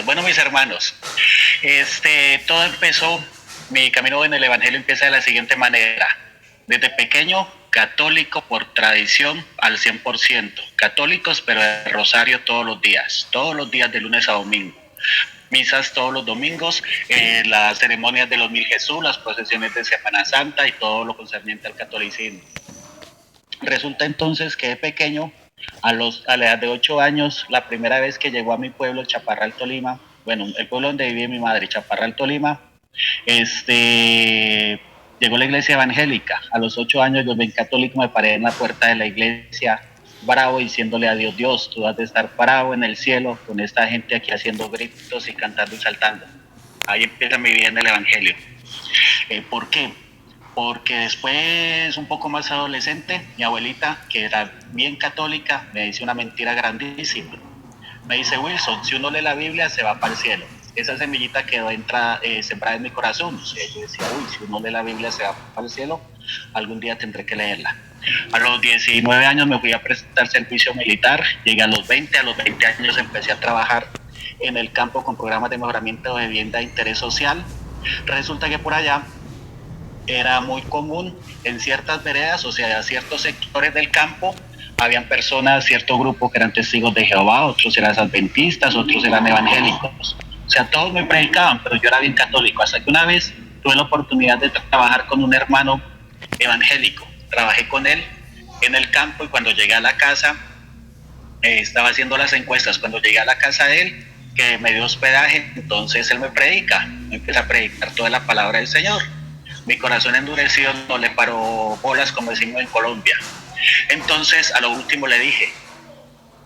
Bueno, mis hermanos, todo empezó, mi camino en el Evangelio empieza de la siguiente manera. Desde pequeño, católico por tradición al 100%. Católicos, pero el rosario todos los días de lunes a domingo. Misas todos los domingos, las ceremonias de los Mil Jesús, las procesiones de Semana Santa y todo lo concerniente al catolicismo. Resulta entonces que de pequeño, a la edad de 8 años, la primera vez que llegó a mi pueblo, Chaparral, Tolima, bueno, el pueblo donde vivía mi madre, Chaparral, Tolima, llegó la iglesia evangélica. A los 8 años, yo bien católico, me paré en la puerta de la iglesia, bravo, diciéndole a Dios: Dios, tú has de estar parado en el cielo con esta gente aquí haciendo gritos y cantando y saltando. Ahí empieza mi vida en el evangelio. ¿Por qué? Porque después, un poco más adolescente, mi abuelita, que era bien católica, me dice una mentira grandísima. Me dice: Wilson, si uno lee la Biblia se va para el cielo. Esa semillita quedó sembrada en mi corazón. O sea, yo decía: uy, si uno lee la Biblia se va para el cielo, algún día tendré que leerla. A los 19 años me fui a prestar servicio militar, llegué a los 20 años empecé a trabajar en el campo con programas de mejoramiento de vivienda de interés social. Resulta que por allá era muy común en ciertas veredas, o sea, ciertos sectores del campo, habían personas, cierto grupo que eran testigos de Jehová, otros eran adventistas, otros eran evangélicos. O sea, todos me predicaban, pero yo era bien católico, hasta que una vez tuve la oportunidad de trabajar con un hermano evangélico. Trabajé con él en el campo y cuando llegué a la casa, estaba haciendo las encuestas, cuando llegué a la casa de él, que me dio hospedaje, entonces él me predica, me empieza a predicar toda la palabra del Señor. Mi corazón endurecido no le paró bolas, como decimos en Colombia. Entonces, a lo último le dije: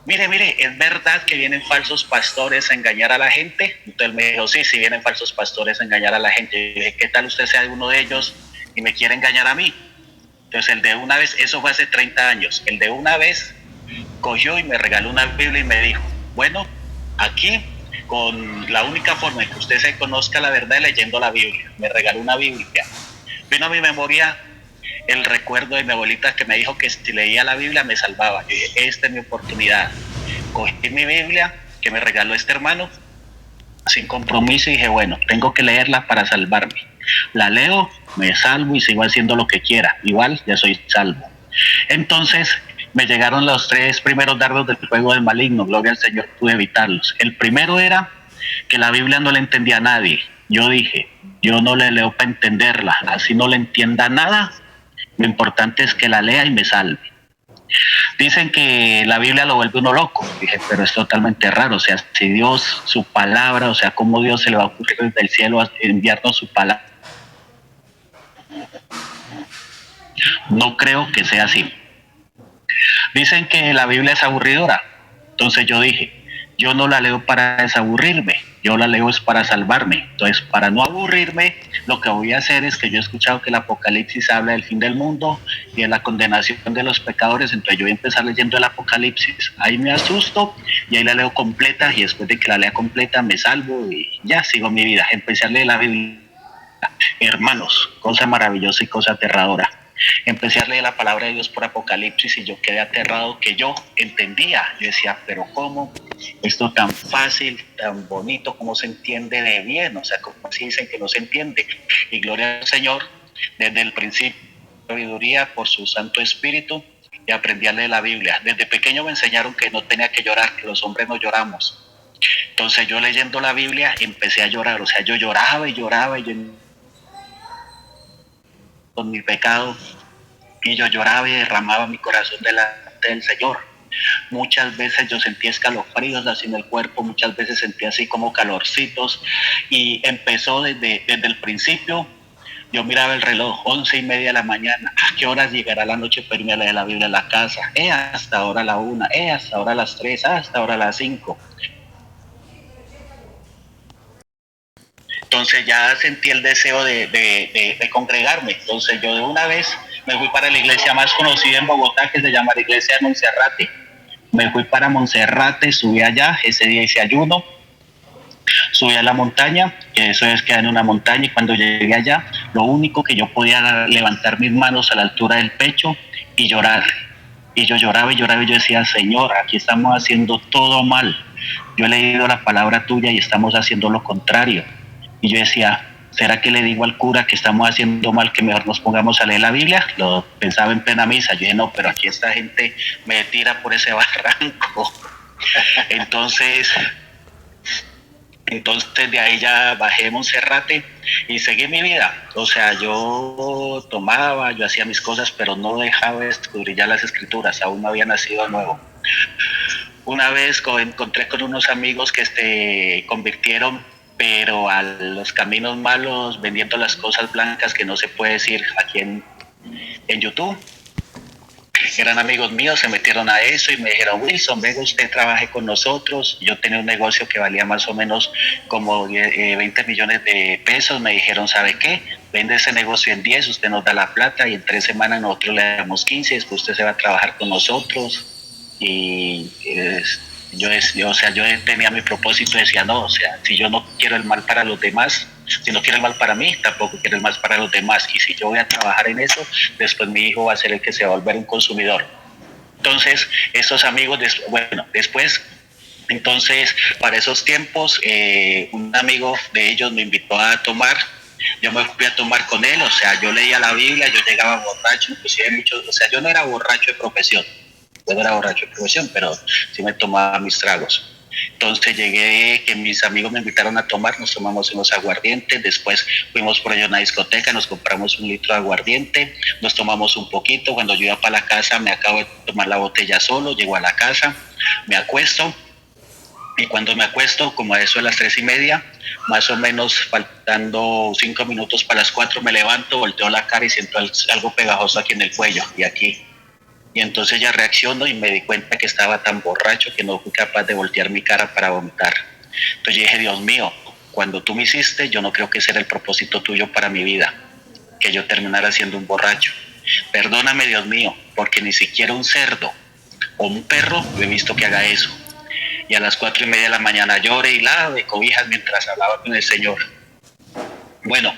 mire, ¿es verdad que vienen falsos pastores a engañar a la gente? Entonces él me dijo: sí, vienen falsos pastores a engañar a la gente. Y dije: ¿qué tal usted sea uno de ellos y me quiere engañar a mí? Entonces el de una vez, eso fue hace 30 años, el de una vez cogió y me regaló una Biblia y me dijo: bueno, aquí, con la única forma en que usted se conozca la verdad es leyendo la Biblia. Me regaló una Biblia. Vino a mi memoria el recuerdo de mi abuelita que me dijo que si leía la Biblia me salvaba. Yo dije: esta es mi oportunidad. Cogí mi Biblia que me regaló este hermano sin compromiso y dije: bueno, tengo que leerla para salvarme. La leo, me salvo y sigo haciendo lo que quiera. Igual ya soy salvo. Entonces me llegaron los 3 primeros dardos del fuego del maligno. Gloria al Señor, pude evitarlos. El primero era que la Biblia no le entendía a nadie. Yo dije: yo no le leo para entenderla, así no le entienda nada, lo importante es que la lea y me salve. Dicen que la Biblia lo vuelve uno loco. Dije: pero es totalmente raro. O sea, si Dios, su palabra, o sea, ¿cómo Dios se le va a ocurrir desde el cielo a enviarnos su palabra? No creo que sea así. Dicen que la Biblia es aburridora. Entonces yo dije: yo no la leo para desaburrirme, yo la leo es para salvarme. Entonces, para no aburrirme, lo que voy a hacer es que yo he escuchado que el Apocalipsis habla del fin del mundo y de la condenación de los pecadores. Entonces yo voy a empezar leyendo el Apocalipsis. Ahí me asusto y ahí la leo completa, y después de que la lea completa me salvo y ya sigo mi vida. Empecé a leer la Biblia. Hermanos, cosa maravillosa y cosa aterradora. Empecé a leer la palabra de Dios por Apocalipsis y yo quedé aterrado, que yo entendía. Yo decía: pero ¿cómo? Esto tan fácil, tan bonito, ¿cómo se entiende de bien? O sea, ¿cómo así dicen que no se entiende? Y gloria al Señor, desde el principio, sabiduría por su Santo Espíritu, y aprendí a leer la Biblia. Desde pequeño me enseñaron que no tenía que llorar, que los hombres no lloramos. Entonces yo, leyendo la Biblia, empecé a llorar. O sea, yo lloraba y lloraba y yo con mi pecado, y yo lloraba y derramaba mi corazón delante del Señor. Muchas veces yo sentía escalofríos así en el cuerpo, muchas veces sentía así como calorcitos, y empezó desde el principio. Yo miraba el reloj, 11:30 de la mañana. ¿A qué horas llegará la noche para irme a leer la Biblia en la casa? Hasta ahora la 1, hasta ahora las 3, hasta ahora las 5. Entonces ya sentí el deseo de congregarme. Entonces yo de una vez me fui para la iglesia más conocida en Bogotá, que se llama la iglesia de Monserrate. Me fui para Monserrate, subí allá, ese día hice ayuno, subí a la montaña, que eso es quedar en una montaña, y cuando llegué allá, lo único que yo podía era levantar mis manos a la altura del pecho y llorar. Y yo lloraba y lloraba y yo decía: Señor, aquí estamos haciendo todo mal. yo he leído la palabra tuya y estamos haciendo lo contrario. Y yo decía, ¿será que le digo al cura que estamos haciendo mal, que mejor nos pongamos a leer la Biblia? Lo pensaba en plena misa. Yo dije, no, pero aquí esta gente me tira por ese barranco. Entonces, entonces de ahí ya bajé Monserrate y seguí mi vida. O sea, yo tomaba, yo hacía mis cosas, pero no dejaba de descubrir ya las escrituras, aún no había nacido de nuevo. Una vez encontré con unos amigos que se convirtieron, pero a los caminos malos, vendiendo las cosas blancas que no se puede decir aquí en YouTube. Eran amigos míos, se metieron a eso y me dijeron, Wilson, venga, usted trabaje con nosotros. Yo tenía un negocio que valía más o menos como 20 millones de pesos. Me dijeron, ¿sabe qué? Vende ese negocio en 10, usted nos da la plata y en 3 semanas nosotros le damos 15, después usted se va a trabajar con nosotros. Y yo tenía mi propósito, decía, no, o sea, si yo no quiero el mal para los demás, si no quiero el mal para mí, tampoco quiero el mal para los demás. Y si yo voy a trabajar en eso, después mi hijo va a ser el que se va a volver un consumidor. Entonces, estos amigos, después, entonces, para esos tiempos, un amigo de ellos me invitó a tomar. Yo me fui a tomar con él, o sea, yo leía la Biblia, yo llegaba borracho, inclusive muchos, o sea, yo no era borracho de profesión, yo no era borracho de profesión, pero sí me tomaba mis tragos. Entonces llegué, que mis amigos me invitaron a tomar, nos tomamos unos aguardientes, después fuimos por allá a una discoteca, nos compramos 1 litro de aguardiente, nos tomamos un poquito, cuando yo iba para la casa me acabo de tomar la botella solo, llego a la casa, me acuesto, y cuando me acuesto, como a eso de las 3:30, más o menos faltando 5 minutos para las 4, me levanto, volteo la cara y siento algo pegajoso aquí en el cuello y aquí. Y entonces ya reacciono y me di cuenta que estaba tan borracho que no fui capaz de voltear mi cara para vomitar. Entonces yo dije, Dios mío, cuando tú me hiciste, yo no creo que ese era el propósito tuyo para mi vida, que yo terminara siendo un borracho. Perdóname, Dios mío, porque ni siquiera un cerdo o un perro yo he visto que haga eso. Y a las 4:30 de la mañana lloré y lado de cobijas mientras hablaba con el Señor. Bueno,